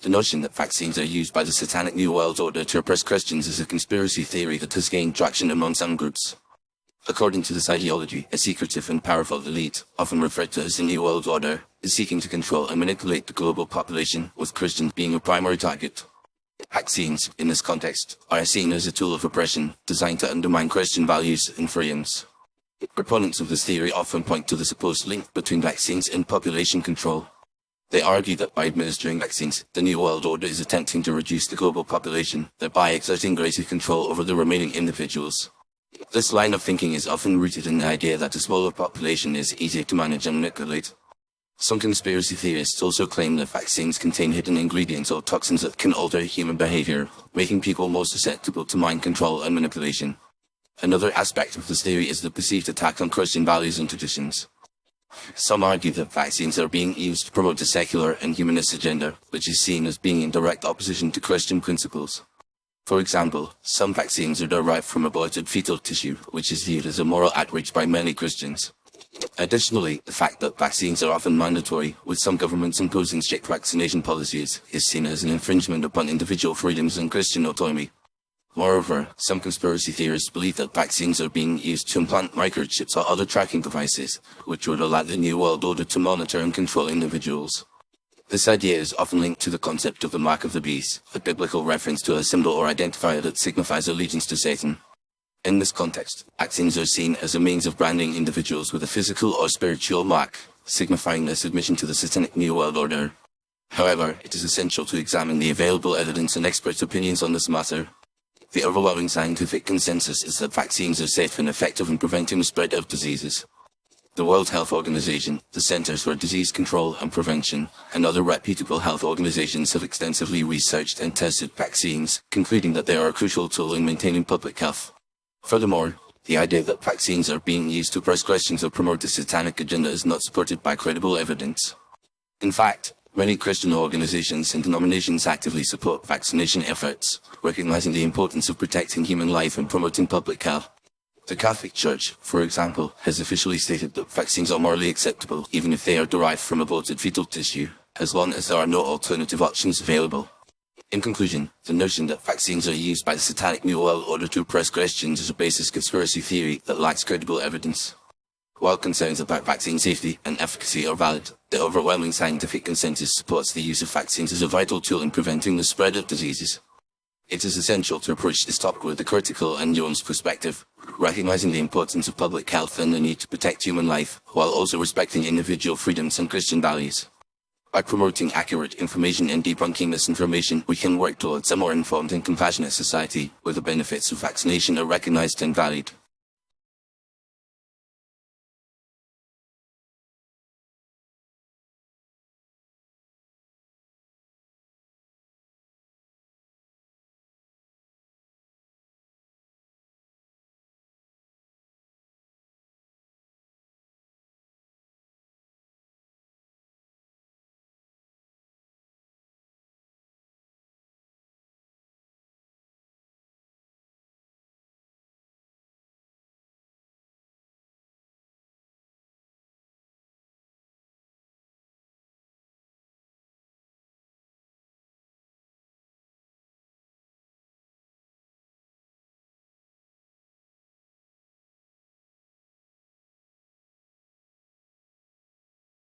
The notion that vaccines are used by the Satanic New World Order to oppress Christians is a conspiracy theory that has gained traction among some groups. According to this ideology, a secretive and powerful elite, often referred to as the New World Order, is seeking to control and manipulate the global population, with Christians being a primary target. Vaccines, in this context, are seen as a tool of oppression, designed to undermine Christian values and freedoms. Proponents of this theory often point to the supposed link between vaccines and population control. They argue that by administering vaccines, the New World Order is attempting to reduce the global population, thereby exerting greater control over the remaining individuals. This line of thinking is often rooted in the idea that a smaller population is easier to manage and manipulate. Some conspiracy theorists also claim that vaccines contain hidden ingredients or toxins that can alter human behavior, making people more susceptible to mind control and manipulation. Another aspect of this theory is the perceived attack on Christian values and traditions. Some argue that vaccines are being used to promote a secular and humanist agenda, which is seen as being in direct opposition to Christian principles. For example, some vaccines are derived from aborted fetal tissue, which is viewed as a moral outrage by many Christians. Additionally, the fact that vaccines are often mandatory, with some governments imposing strict vaccination policies, is seen as an infringement upon individual freedoms and Christian autonomy. Moreover, some conspiracy theorists believe that vaccines are being used to implant microchips or other tracking devices, which would allow the New World Order to monitor and control individuals. This idea is often linked to the concept of the mark of the beast, a biblical reference to a symbol or identifier that signifies allegiance to Satan. In this context, vaccines are seen as a means of branding individuals with a physical or spiritual mark, signifying their submission to the Satanic New World Order. However, it is essential to examine the available evidence and expert opinions on this matter. The overwhelming scientific consensus is that vaccines are safe and effective in preventing the spread of diseases. The World Health Organization, the Centers for Disease Control and Prevention, and other reputable health organizations have extensively researched and tested vaccines, concluding that they are a crucial tool in maintaining public health. Furthermore, the idea that vaccines are being used to oppress Christians or promote the satanic agenda is not supported by credible evidence. In fact, many Christian organizations and denominations actively support vaccination efforts, recognizing the importance of protecting human life and promoting public health. The Catholic Church, for example, has officially stated that vaccines are morally acceptable even if they are derived from aborted fetal tissue, as long as there are no alternative options available. In conclusion, the notion that vaccines are used by the Satanic New World Order to oppress Christians is a baseless conspiracy theory that lacks credible evidence. While concerns about vaccine safety and efficacy are valid, the overwhelming scientific consensus supports the use of vaccines as a vital tool in preventing the spread of diseases. It is essential to approach this topic with a critical and nuanced perspective, recognizing the importance of public health and the need to protect human life, while also respecting individual freedoms and Christian values. By promoting accurate information and debunking misinformation, we can work towards a more informed and compassionate society, where the benefits of vaccination are recognized and valued.